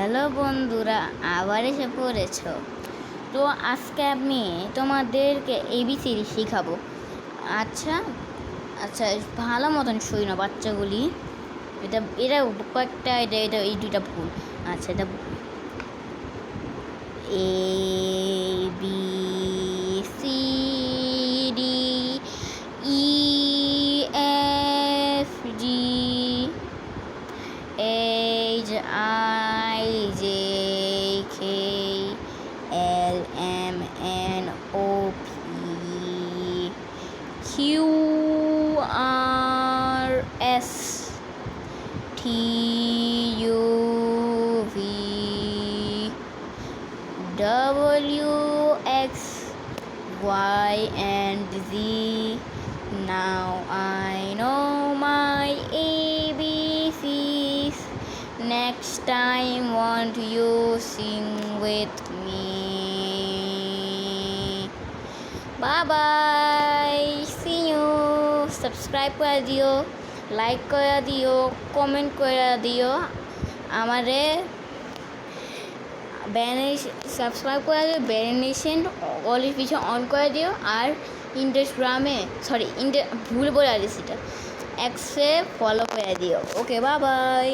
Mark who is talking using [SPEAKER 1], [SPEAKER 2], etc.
[SPEAKER 1] Hello বন্ধুরা, আবার এসে পড়েছ। তো আজকে আমি তোমাদেরকে এবিসিডি শেখাবো। আচ্ছা আচ্ছা ভালো মতন শুই না বাচ্চাগুলি। এটা কয়েকটা এই দুইটা ভুল। আচ্ছা, এটা ABCD EFG HIJK LMNOP QRS TUV WX Y and Z. Now I know my ABCs. Next time, won't you sing with me? Bye bye. See you. Subscribe করে দিও, লাইক করে দিও, কমেন্ট করে দিও। আমারে সাবস্ক্রাইব করে দিও, বেনিফিশিয়েন্ট অলের পিছনে অন করে দিও। আর ইনস্টাগ্রামে ভুল বলে আর সেটা এক্সে ফলো করে দিও। ওকে, বাই বাই।